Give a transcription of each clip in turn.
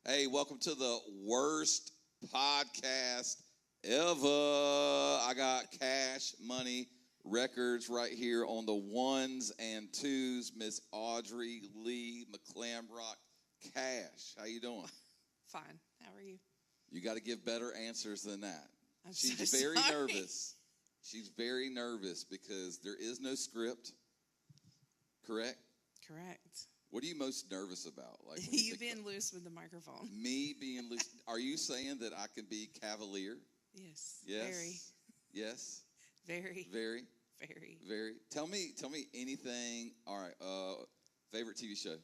Hey, welcome to the worst podcast ever. I got Cash Money Records right here on the ones and twos. Miss Audrey Lee McClamrock Cash. How you doing? Fine. How are you? You got to give better answers than that. She's so very sorry. nervous. She's very nervous because there is no script. Correct? Correct. What are you most nervous about? Like You being loose with the microphone. Me being loose. Are you saying that I can be cavalier? Yes. Yes. Very. Yes. Very. Very. Very. Very. Tell me anything. All right. Favorite TV show?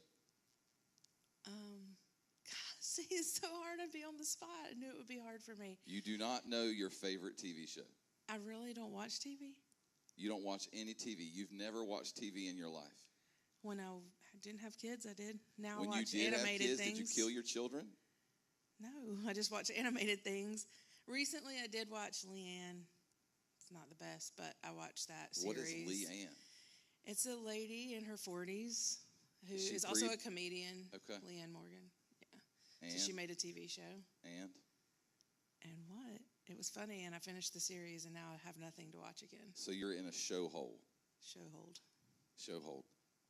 God, see, it's so hard to be on the spot. I knew it would be hard for me. You do not know your favorite TV show. I really don't watch TV. You don't watch any TV. You've never watched TV in your life. When I didn't have kids, I did. Now When I watch you did animated have kids, things. did you kill your children? No, I just watch animated things. Recently, I did watch Leanne. It's not the best, but I watched that series. What is Leanne? It's a lady in her 40s who Is she is also a comedian. Okay. Leanne Morgan. Yeah. And? So she made a TV show. And what? It was funny, and I finished the series, and now I have nothing to watch again. so you're in a show hole. Show hold. Show hold.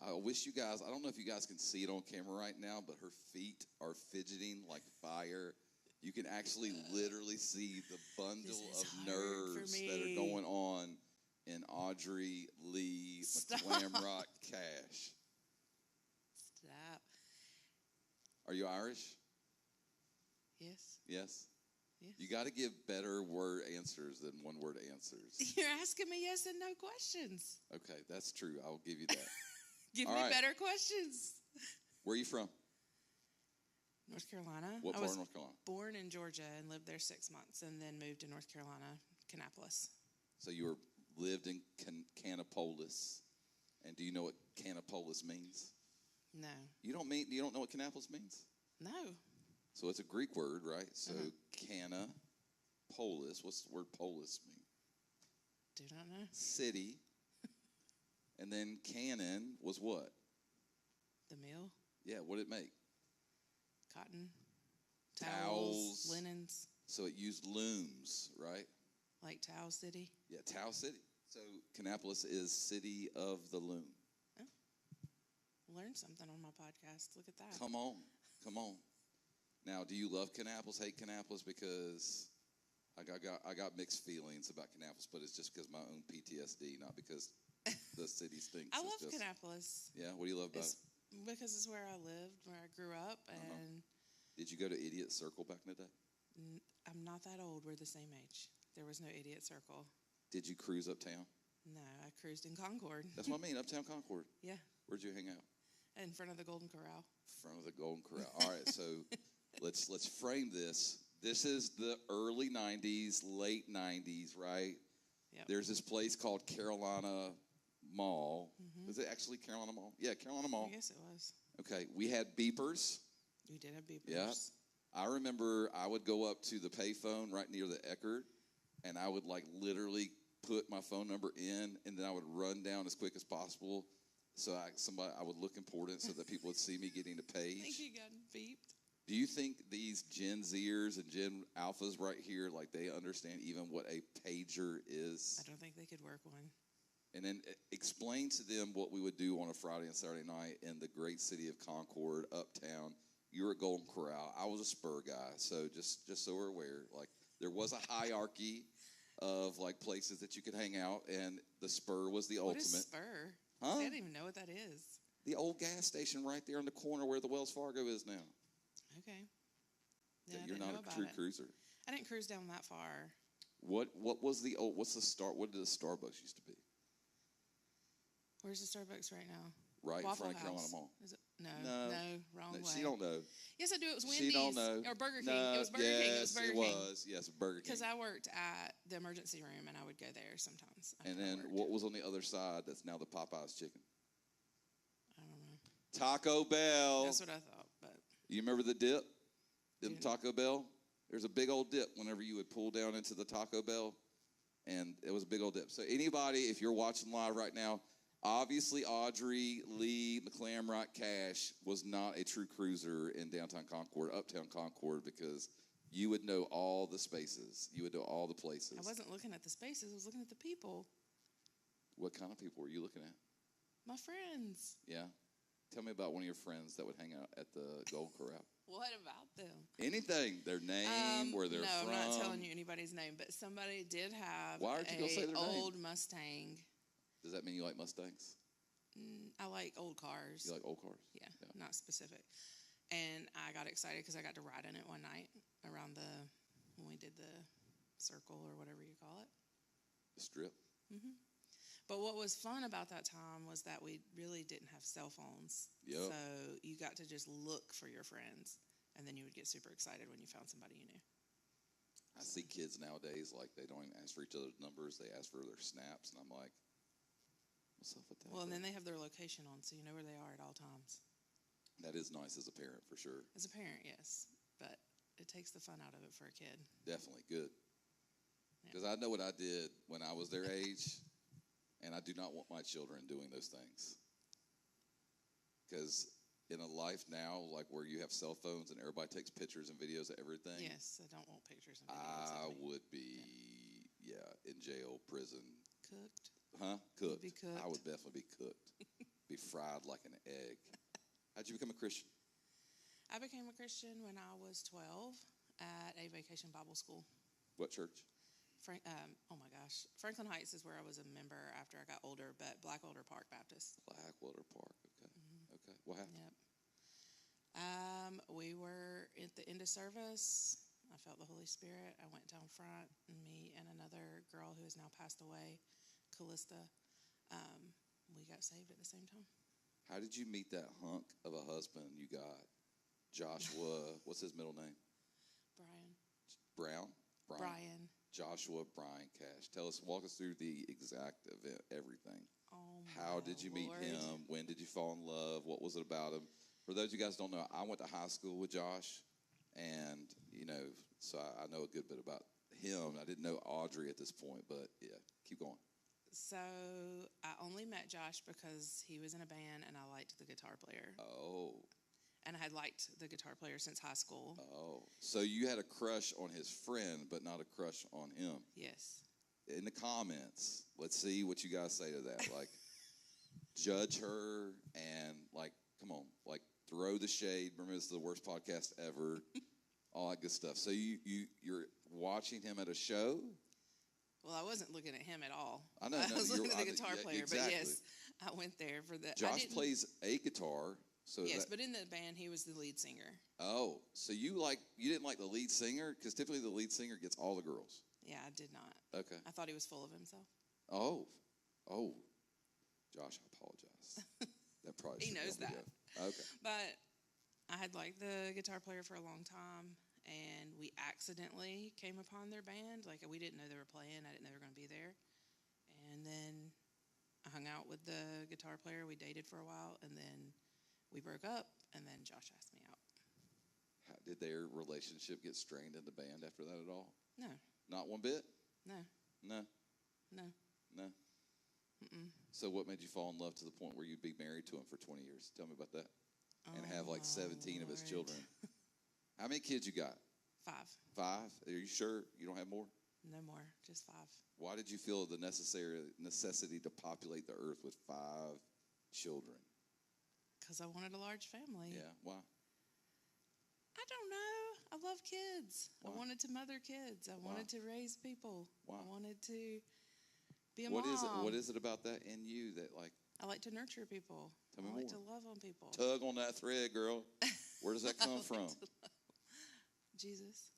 I wish you guys, I don't know if you guys can see it on camera right now, but her feet are fidgeting like fire. You can actually literally see the bundle of nerves that are going on in Audrey Lee McClamrock Cash. Stop. Are you Irish? Yes. Yes? Yes. You got to give better word answers than one word answers. You're asking me yes and no questions. Okay, that's true. I'll give you that. Give All me right. better questions. Where are you from? North Carolina. What I part was of North Carolina? born in Georgia and lived there 6 months, and then moved to North Carolina, Kannapolis. So you lived in Kannapolis. And do you know what Kannapolis means? No. You don't know what Kannapolis means? No. So it's a Greek word, right? So Kannapolis, what's the word polis mean? Do not know. City. And then cannon was what? The mill. Yeah, what did it make? Cotton. Towels. Linens. So it used looms, right? Like Towel City. Yeah, Towel City. So Kannapolis is city of the loom. Oh. Learned something on my podcast. Look at that. Come on. Now, do you love Kannapolis, hate Kannapolis? Because I got mixed feelings about Kannapolis, but it's just because of my own PTSD, not because the city stinks. I love Kannapolis. Yeah, what do you love about it? Because it's where I lived, where I grew up, and Did you go to Idiot Circle back in the day? I'm not that old. We're the same age. There was no Idiot Circle. Did you cruise uptown? No, I cruised in Concord. That's what I mean, uptown Concord. Yeah. Where'd you hang out? In front of the Golden Corral. In front of the Golden Corral. All right, so let's frame this. This is the early 90s, late 90s, right? Yep. There's this place called Carolina Mall. Was it actually Carolina Mall? Yeah, Carolina Mall. I guess it was. Okay, we had beepers. You did have beepers. Yeah. I remember I would go up to the payphone right near the Eckerd, and I would like literally put my phone number in, and then I would run down as quick as possible so I would look important so that people would see me getting the page. I think you got beeped. Do you think these Gen Zers and Gen Alphas right here, like they understand even what a pager is? I don't think they could work one. And then explain to them what we would do on a Friday and Saturday night in the great city of Concord, uptown. You're at Golden Corral. I was a Spur guy, so just so we're aware, like there was a hierarchy of like places that you could hang out, and the Spur was the ultimate. What is Spur? Huh? I don't even know what that is. The old gas station right there in the corner where the Wells Fargo is now. Okay. Yeah, You're not a true cruiser. I didn't cruise down that far. What was the old? What's the start? What did the Starbucks used to be? Where's the Starbucks right now? Right Waffle in front of Carolina House. Mall. Is it? No, wrong No, way. she don't know. Yes, I do. It was She Wendy's. don't know. Or Burger King. No, It was Burger King. It was Burger King. Yes, Burger King. Because I worked at the emergency room, and I would go there sometimes. And then what was on the other side that's now the Popeyes chicken? I don't know. Taco Bell. That's what I thought. But You remember the dip in Yeah. Taco Bell? There's a big old dip whenever you would pull down into the Taco Bell, and it was a big old dip. So anybody, if you're watching live right now, Obviously, Audrey, Lee, McClamrock, Cash was not a true cruiser in downtown Concord, uptown Concord, because you would know all the spaces. You would know all the places. I wasn't looking at the spaces. I was looking at the people. What kind of people were you looking at? My friends. Yeah. Tell me about one of your friends that would hang out at the Gold Corral. What about them? Anything. Their name, where they're from. No, I'm not telling you anybody's name, but somebody did have Why aren't you gonna say their old name? Mustang. Does that mean you like Mustangs? I like old cars. You like old cars? Yeah, not specific. And I got excited because I got to ride in it one night around when we did the circle or whatever you call it. The strip? Mm-hmm. But what was fun about that time was that we really didn't have cell phones. Yep. So you got to just look for your friends, and then you would get super excited when you found somebody you knew. I see kids nowadays, like, they don't even ask for each other's numbers. They ask for their snaps, and I'm like, what's up with that? Well, and then they have their location on, so you know where they are at all times. That is nice as a parent, for sure. As a parent, yes. But it takes the fun out of it for a kid. Definitely. Good. Because I know what I did when I was their age, and I do not want my children doing those things. Because in a life now, like where you have cell phones and everybody takes pictures and videos of everything. Yes, I don't want pictures and videos. I would be, in jail, prison. Cooked. Huh? Cooked. You'd be cooked. I would definitely be cooked. Be fried like an egg. How'd you become a Christian? I became a Christian when I was 12 at a vacation Bible school. What church? Franklin Heights is where I was a member after I got older, but Blackwater Park Baptist. Blackwater Park, okay. Mm-hmm. Okay, what happened? Yep. We were at the end of service. I felt the Holy Spirit. I went down front, and me and another girl who has now passed away, Callista, we got saved at the same time. How did you meet that hunk of a husband you got? Joshua, what's his middle name? Brian. Brian? Joshua Brian Cash. Walk us through the exact event, everything. Oh, how did you meet him? When did you fall in love? What was it about him? For those of you guys who don't know, I went to high school with Josh, and, so I know a good bit about him. I didn't know Audrey at this point, but, yeah, keep going. So I only met Josh because he was in a band, and I liked the guitar player. Oh. And I had liked the guitar player since high school. Oh. So you had a crush on his friend, but not a crush on him. Yes. In the comments, let's see what you guys say to that. Like, judge her and, like, come on. Like, throw the shade. Remember, this is the worst podcast ever. All that good stuff. So you're watching him at a show? Well, I wasn't looking at him at all. I know. I was looking at the guitar player, exactly. but yes, I went there for that. Josh plays a guitar. So yes, but in the band, he was the lead singer. Oh, so you didn't like the lead singer? Because typically the lead singer gets all the girls. Yeah, I did not. Okay. I thought he was full of himself. Oh. Josh, I apologize. That probably he knows that. Okay. But I had liked the guitar player for a long time, and we accidentally came upon their band. Like, we didn't know they were playing. I didn't know they were going to be there. And then I hung out with the guitar player. We dated for a while, and then we broke up, and then Josh asked me out. Did their relationship get strained in the band after that at all? No. Not one bit? No. No? No. No? Mm-mm. So what made you fall in love to the point where you'd be married to him for 20 years? Tell me about that. And have like 17 of his children. How many kids you got? 5. 5? Are you sure you don't have more? No more, just 5. Why did you feel the necessity to populate the earth with 5 children? Because I wanted a large family. Yeah, why? I don't know. I love kids. Why? I wanted to mother kids. I wanted to raise people. Why? I wanted to be a What mom. What is it about that in you that, like... I like to nurture people. Tell me I like more. to love on people. Tug on that thread, girl. Where does that come from? Jesus.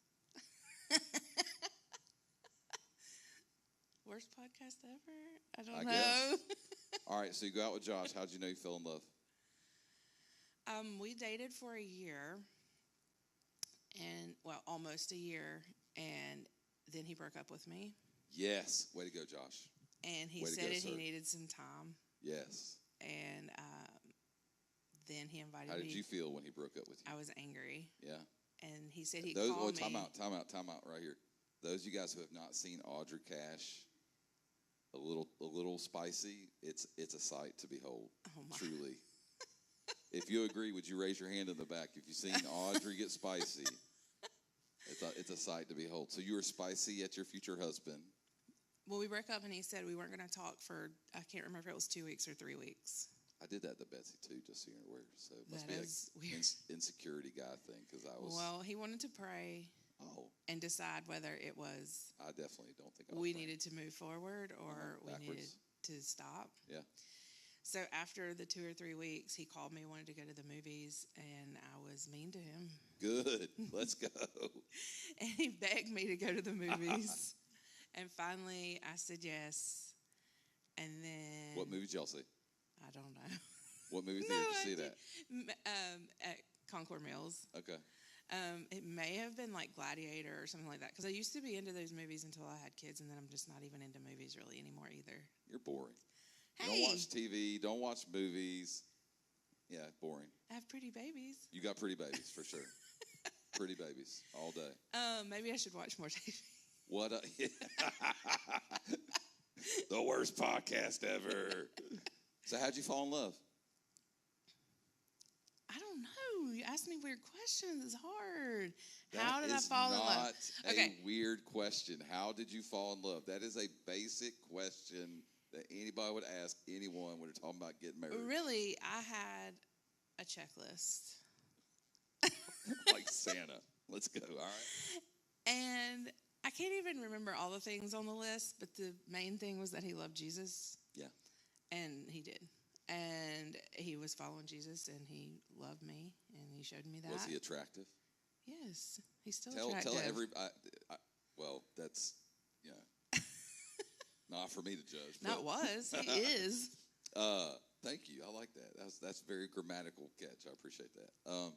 Worst podcast ever? I don't know. Guess. All right, so you go out with Josh. How'd you know you fell in love? We dated for a year, almost a year, and then he broke up with me. Yes. Way to go, Josh. And he said he needed some time. Yes. And then he invited me. How did you feel when he broke up with you? I was angry. Yeah. And he said he'd call me. Time out right here. Those of you guys who have not seen Audrey Cash, a little spicy, it's a sight to behold. Oh my. Truly. If you agree, would you raise your hand in the back? If you've seen Audrey get spicy, it's a sight to behold. So you were spicy at your future husband. Well, we broke up, and he said we weren't going to talk for, I can't remember if it was 2 weeks or 3 weeks. I did that to Betsy too, just so you're aware. So it must That be is a weird. insecurity guy thing because I was. Well, he wanted to pray and decide whether it was I definitely don't think I was we praying. needed to move forward or we needed Backwards. to stop. Yeah. So after the 2 or 3 weeks, he called me, wanted to go to the movies, and I was mean to him. Good. Let's go. And he begged me to go to the movies. And finally, I said yes. And then... What movie did y'all see? I don't know. What movie theater did you see that? At Concord Mills. Okay. It may have been like Gladiator or something like that. Because I used to be into those movies until I had kids, and then I'm just not even into movies really anymore either. You're boring. Hey. Don't watch TV. Don't watch movies. Yeah, boring. I have pretty babies. You got pretty babies, for sure. Pretty babies all day. Maybe I should watch more TV. What the worst podcast ever. So how'd you fall in love? I don't know. You ask me weird questions. It's hard. That How did I is fall in love? not Okay. a weird question. How did you fall in love? That is a basic question that anybody would ask anyone when they're talking about getting married. Really, I had a checklist. Like Santa. Let's go. All right. And I can't even remember all the things on the list, but the main thing was that he loved Jesus. Yeah. And he did. And he was following Jesus, and he loved me, and he showed me that. Was he attractive? Yes. He's still Tell attractive. well, that's, not for me to judge. Not was. He is. Thank you. I like that. That's a very grammatical catch. I appreciate that.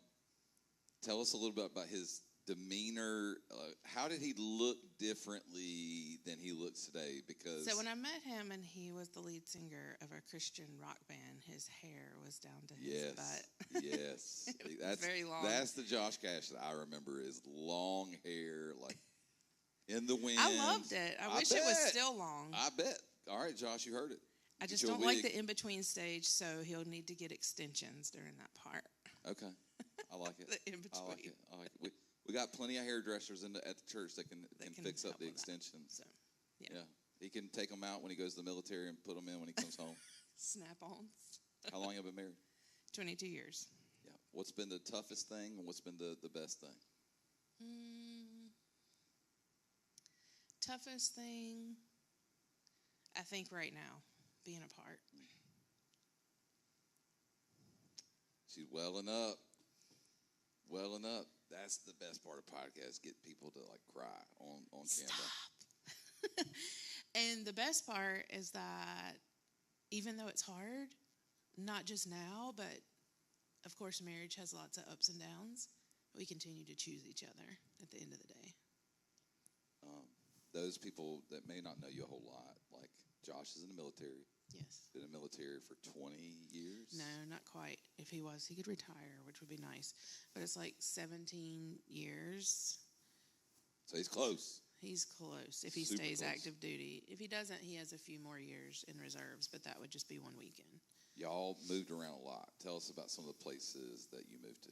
Tell us a little bit about his demeanor. How did he look differently than he looks today? Because So when I met him and he was the lead singer of a Christian rock band, his hair was down to his butt. Yes. It was That's very long. That's the Josh Cash that I remember is long hair, like in the wind. I loved it. I wish it was bet. still long. I bet. All right, Josh, you heard it. I just Get you a don't like wig. the in-between stage, so he'll need to get extensions during that part. Okay. I like it. The in-between. I like it. We got plenty of hairdressers at the church that can fix up help the with that. extensions. So, Yeah. He can take them out when he goes to the military and put them in when he comes home. Snap-ons. How long have you been married? 22 years. Yeah. What's been the toughest thing and what's been the best thing? Toughest thing, I think right now, being apart. She's welling up. Welling up. That's the best part of podcasts. Get people to cry on camera. Stop. And the best part is that even though it's hard, not just now, but of course marriage has lots of ups and downs, we continue to choose each other at the end of the day. Those people that may not know you a whole lot, like Josh is in the military. Yes. Been in the military for 20 years? No, not quite. If he was, he could retire, which would be nice. But it's like 17 years. So he's close. He's close if he Super stays close. active duty. If he doesn't, he has a few more years in reserves, but that would just be one weekend. Y'all moved around a lot. Tell us about some of the places that you moved to.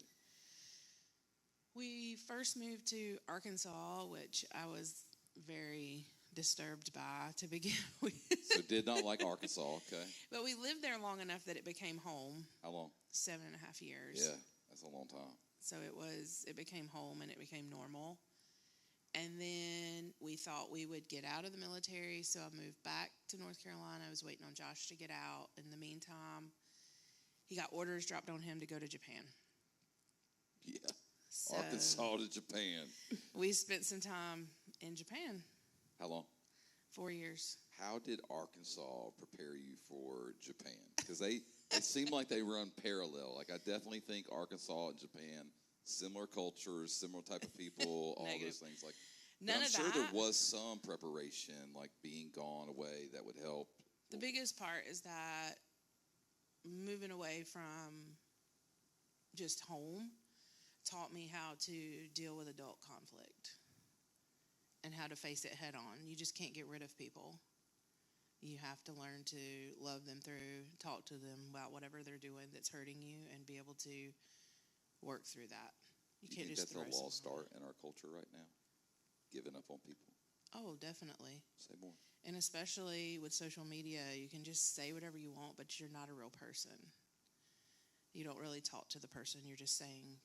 We first moved to Arkansas, which I was very disturbed by to begin with. So did not like Arkansas, okay. But we lived there long enough that it became home. How long? 7.5 years. Yeah, that's a long time. So it became home and it became normal. And then we thought we would get out of the military, so I moved back to North Carolina. I was waiting on Josh to get out. In the meantime, he got orders dropped on him to go to Japan. Yeah. So Arkansas to Japan. we spent some time in Japan. How long? 4 years. How did Arkansas prepare you for Japan? Because they seem like they run parallel. Like, I definitely think Arkansas and Japan, similar cultures, similar type of people, all Negative. those things. Like, None I'm of sure that. there was some preparation, like being gone away, that would help. The biggest part is that moving away from just home taught me how to deal with adult conflict and how to face it head on. You just can't get rid of people. You have to learn to love them through, talk to them about whatever they're doing that's hurting you, and be able to work through that. You Do you can't think just that's throw a lost someone art in our culture right now? Giving up on people? away. Oh, definitely. Say more. And especially with social media, you can just say whatever you want, but you're not a real person. You don't really talk to the person. You're just saying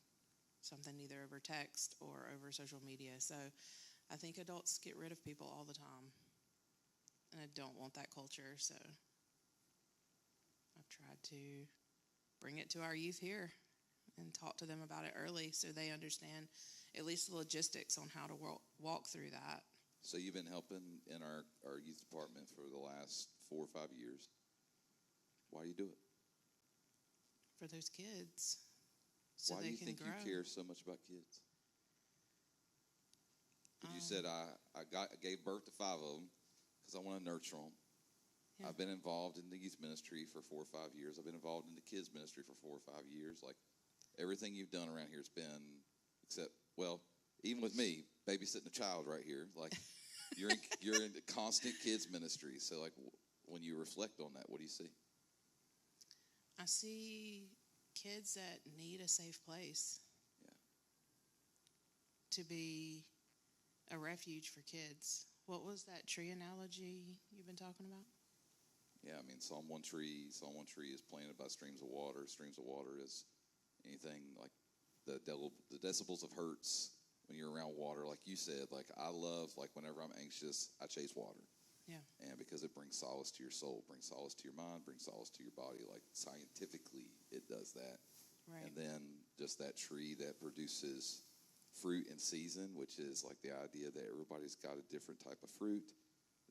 something either over text or over social media. So I think adults get rid of people all the time. And I don't want that culture. So I've tried to bring it to our youth here and talk to them about it early so they understand at least the logistics on how to walk through that. So you've been helping in our youth department for the last 4 or 5 years. Why do you do it? For those kids, so Why they do you can think grow. you care so much about kids? 'Cause you said I gave birth to 5 of them because I want to nurture them. Yeah. I've been involved in the youth ministry for 4 or 5 years. I've been involved in the kids ministry for 4 or 5 years. Like everything you've done around here has been, except, well, even with me, babysitting a child right here. Like you're in constant kids ministry. So like when you reflect on that, what do you see? I see kids that need a safe place. Yeah. To be a refuge for kids. What was that tree analogy you've been talking about? Yeah, I mean, Psalm 1 tree is planted by streams of water. Streams of water is anything like the decibels of hertz when you're around water. Like you said, like I love, like whenever I'm anxious, I chase water. Yeah. And because it brings solace to your soul, brings solace to your mind, brings solace to your body. Like scientifically, it does that. Right. And then just that tree that produces fruit in season, which is like the idea that everybody's got a different type of fruit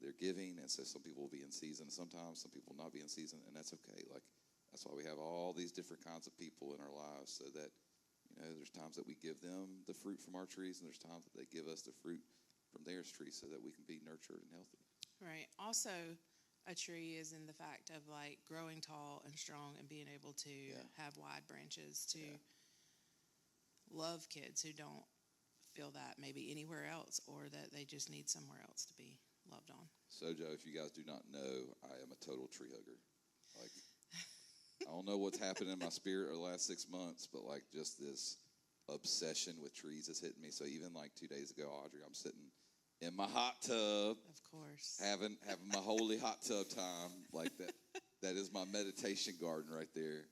they're giving. And so some people will be in season sometimes, some people will not be in season, and that's okay. Like that's why we have all these different kinds of people in our lives, so that, you know, there's times that we give them the fruit from our trees, and there's times that they give us the fruit from their tree so that we can be nurtured and healthy. Right. Also, a tree is in the fact of like growing tall and strong and being able to have wide branches to love kids who don't feel that maybe anywhere else, or that they just need somewhere else to be loved on. SOJO, if you guys do not know, I am a total tree hugger. Like, I don't know what's happened in my spirit over the last 6 months, but like just this obsession with trees has hit me. So even like 2 days ago, Audrey, I'm sitting in my hot tub, Of course. having my holy hot tub time, like that. That is my meditation garden right there.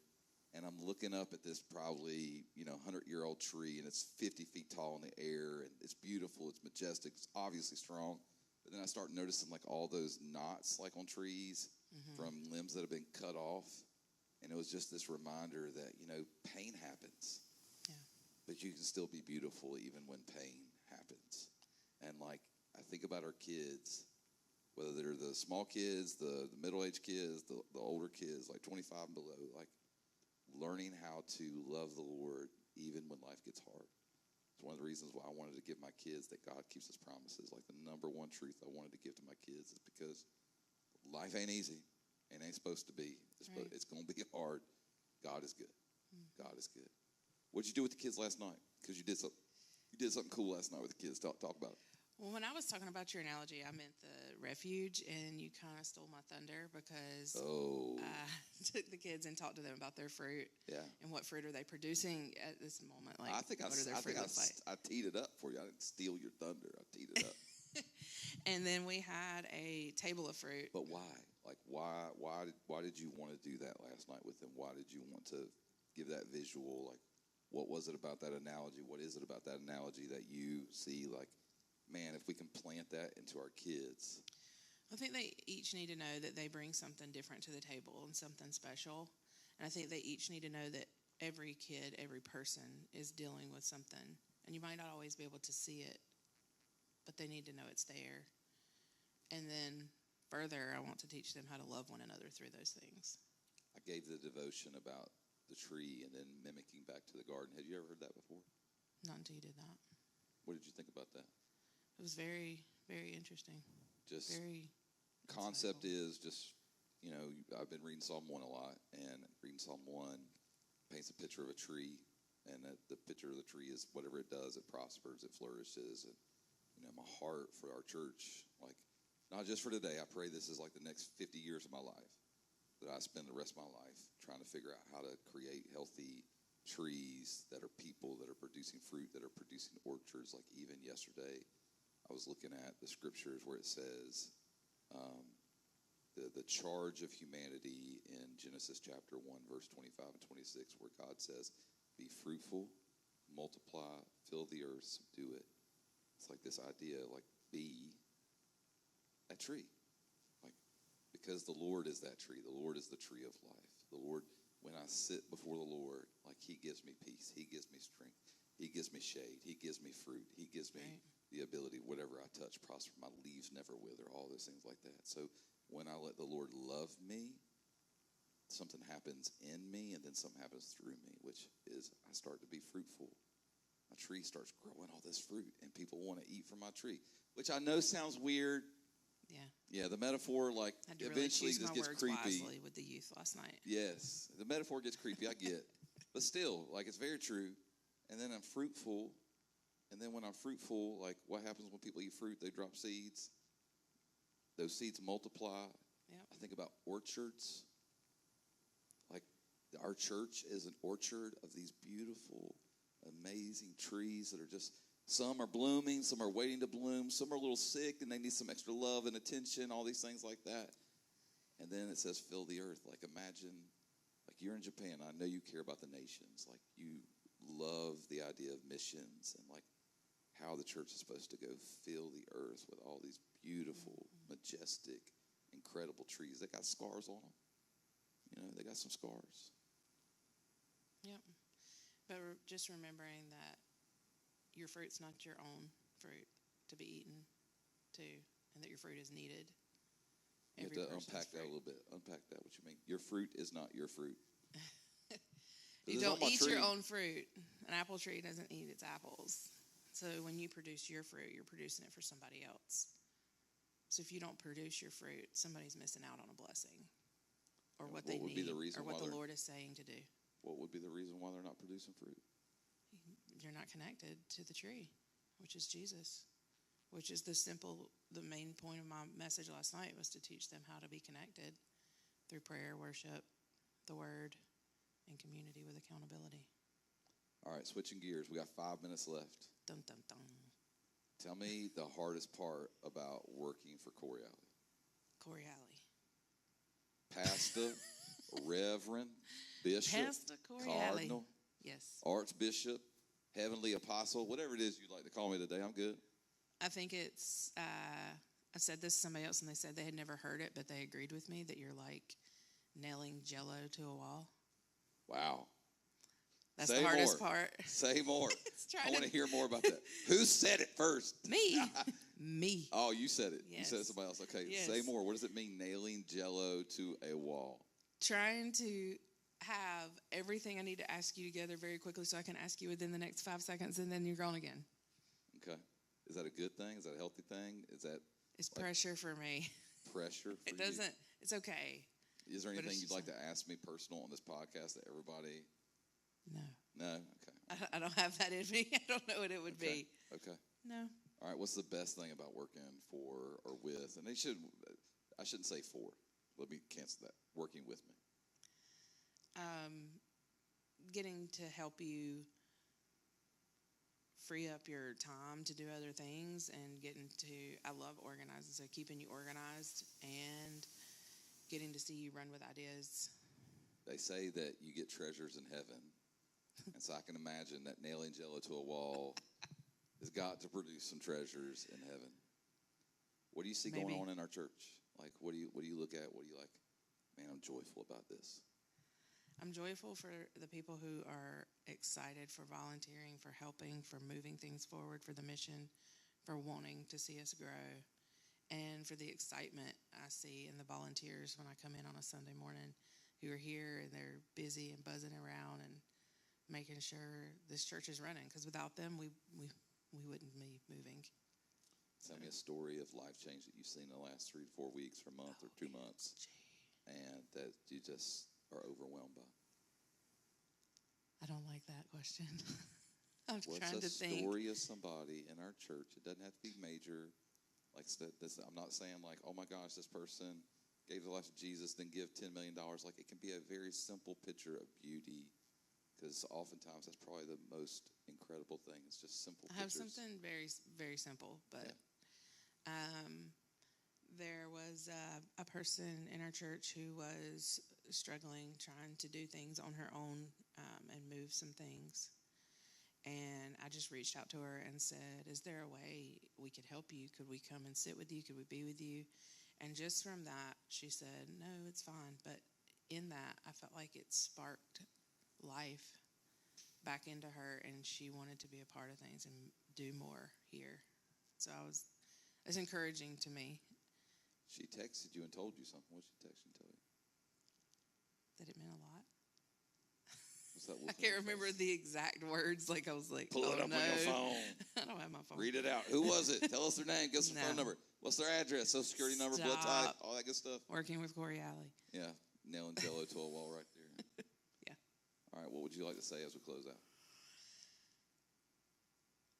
And I'm looking up at this probably 100-year-old tree, and it's 50 feet tall in the air, and it's beautiful, it's majestic, it's obviously strong. But then I start noticing like all those knots like on trees from limbs that have been cut off, and it was just this reminder that pain happens, but you can still be beautiful even when pain happens. And like I think about our kids, whether they're the small kids, the middle-aged kids, the older kids, like 25 and below, like learning how to love the Lord even when life gets hard. It's one of the reasons why I wanted to give my kids that God keeps his promises. Like the number one truth I wanted to give to my kids is because life ain't easy and ain't supposed to be. It's going to be hard. God is good. God is good. What'd you do with the kids last night? Because you did something cool last night with the kids. Talk about it. Well, when I was talking about your analogy, I meant the refuge, and you kind of stole my thunder because I took the kids and talked to them about their fruit and what fruit are they producing at this moment. Like, I think I teed it up for you. I didn't steal your thunder. I teed it up. And then we had a table of fruit. But why? Like, why did you want to do that last night with them? Why did you want to give that visual? Like, what was it about that analogy? What is it about that analogy that you see like, man, if we can plant that into our kids? I think they each need to know that they bring something different to the table and something special. And I think they each need to know that every kid, every person is dealing with something. And you might not always be able to see it, but they need to know it's there. And then further, I want to teach them how to love one another through those things. I gave the devotion about the tree and then mimicking back to the garden. Had you ever heard that before? Not until you did that. What did you think about that? It was very, very interesting. Just very concept insightful. is just, I've been reading Psalm 1 a lot, and reading Psalm 1 paints a picture of a tree, and the picture of the tree is whatever it does, it prospers, it flourishes. And, my heart for our church, like not just for today. I pray this is like the next 50 years of my life, that I spend the rest of my life trying to figure out how to create healthy trees that are people that are producing fruit, that are producing orchards. Like even yesterday, I was looking at the scriptures where it says the charge of humanity in Genesis chapter 1, verse 25 and 26, where God says, be fruitful, multiply, fill the earth, subdue it. It's like this idea, like be a tree. Like, because the Lord is that tree. The Lord is the tree of life. The Lord, when I sit before the Lord, like he gives me peace. He gives me strength. He gives me shade. He gives me fruit. He gives me the ability, whatever I touch, prosper. My leaves never wither, all those things like that. So when I let the Lord love me, something happens in me, and then something happens through me, which is I start to be fruitful. My tree starts growing all this fruit, and people want to eat from my tree, which I know sounds weird. Yeah, the metaphor, like, eventually this gets creepy. Wisely with the youth last night. Yes, the metaphor gets creepy, I get. But still, like, it's very true. And then I'm fruitful. And then when I'm fruitful, like, what happens when people eat fruit? They drop seeds. Those seeds multiply. Yep. I think about orchards. Like, our church is an orchard of these beautiful, amazing trees that are just, some are blooming, some are waiting to bloom, some are a little sick and they need some extra love and attention, all these things like that. And then it says, fill the earth. Like, imagine, like, you're in Japan. I know you care about the nations. Like, you love the idea of missions and, like, how the church is supposed to go fill the earth with all these beautiful, majestic, incredible trees. They got scars on them. You know, they got some scars. Yep. But just remembering that your fruit's not your own fruit to be eaten, too, and that your fruit is needed. You have to unpack that a little bit. Unpack that, what you mean. Your fruit is not your fruit. You don't eat your own fruit. An apple tree doesn't eat its apples. So when you produce your fruit, you're producing it for somebody else. So if you don't produce your fruit, somebody's missing out on a blessing or what they need or what the Lord is saying to do. What would be the reason why they're not producing fruit? You're not connected to the tree, which is Jesus, which is the main point of my message last night was to teach them how to be connected through prayer, worship, the word, and community with accountability. All right, switching gears. We got 5 minutes left. Dun, dun, dun. Tell me the hardest part about working for Corey Alley. Corey Alley. Pastor, Reverend, Bishop, Pastor Corey Cardinal, Alley. Yes. Archbishop, Heavenly Apostle, whatever it is you'd like to call me today, I'm good. I think it's, I said this to somebody else and they said they had never heard it, but they agreed with me that you're like nailing Jell-O to a wall. Wow. That's the hardest part. Say more. I want to hear more about that. Who said it first? Me. Me. Oh, you said it. Yes. You said it to somebody else. Okay, yes. Say more. What does it mean, nailing Jell-O to a wall? Trying to have everything I need to ask you together very quickly so I can ask you within the next 5 seconds and then you're gone again. Okay. Is that a good thing? Is that a healthy thing? It's like pressure for me. Pressure for It doesn't, it's okay. Is there anything you'd like to ask me personal on this podcast that everybody... No. No? Okay. I don't have that in me. I don't know what it would be. Okay. No. All right. What's the best thing about working for or with? And I shouldn't say for. Let me cancel that. Working with me. Getting to help you free up your time to do other things and I love organizing, so keeping you organized and getting to see you run with ideas. They say that you get treasures in heaven. And so I can imagine that nailing Jell-O to a wall has got to produce some treasures in heaven. What do you see going on in our church? Like, what do you look at? What do you like? Man, I'm joyful about this. I'm joyful for the people who are excited for volunteering, for helping, for moving things forward, for the mission, for wanting to see us grow, and for the excitement I see in the volunteers when I come in on a Sunday morning who are here and they're busy and buzzing around and making sure this church is running. Because without them, we wouldn't be moving. Tell me a story of life change that you've seen in the last 3 to 4 weeks, or a month, or 2 months, and that you just are overwhelmed by. I don't like that question. I'm What's trying to think. What's a story of somebody in our church? It doesn't have to be major. Like, I'm not saying like, oh my gosh, this person gave their life to Jesus, then give $10 million. Like, it can be a very simple picture of beauty, because oftentimes that's probably the most incredible thing. It's just simple I have pictures. something very, very simple, but there was a person in our church who was struggling, trying to do things on her own and move some things. And I just reached out to her and said, is there a way we could help you? Could we come and sit with you? Could we be with you? And just from that, she said, no, it's fine. But in that, I felt like it sparked life back into her, and she wanted to be a part of things and do more here. So it's encouraging to me. She texted you and told you something. What did she text you and tell you? That it meant a lot. What's that? I can't remember the exact words. Like, I was like, pull it up on your phone. I don't have my phone. Read it out. Who was it? Tell us their name. Give us their phone number. What's their address? Social security number, blood type, all that good stuff. Working with Corey Alley. Yeah, nailing Jello to a wall right there. Yeah. All right, what would you like to say as we close out?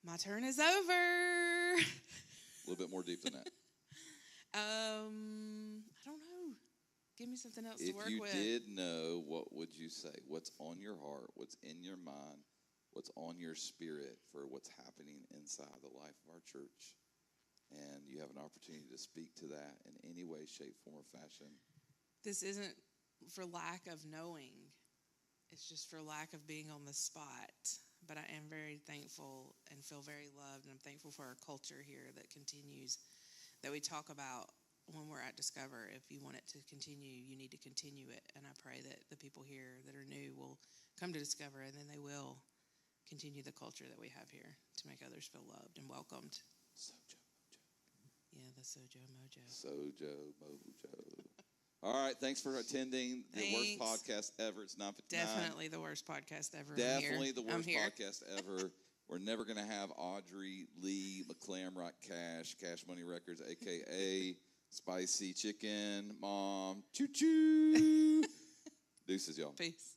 My turn is over. A little bit more deep than that. I don't know. Give me something else to work with. If you did know, what would you say? What's on your heart? What's in your mind? What's on your spirit for what's happening inside the life of our church? And you have an opportunity to speak to that in any way, shape, form, or fashion. This isn't for lack of knowing. It's just for lack of being on the spot. But I am very thankful and feel very loved. And I'm thankful for our culture here that continues, that we talk about when we're at Discover. If you want it to continue, you need to continue it. And I pray that the people here that are new will come to Discover, and then they will continue the culture that we have here to make others feel loved and welcomed. SOJO Mojo. Yeah, the SOJO Mojo. SOJO Mojo. All right, thanks for attending the worst podcast ever. It's 9:59. Definitely the worst podcast ever. Definitely the worst podcast ever. We're never going to have Audrey Lee McClamrock Cash Money Records, a.k.a. Spicy Chicken Mom. Choo-choo. Deuces, y'all. Peace.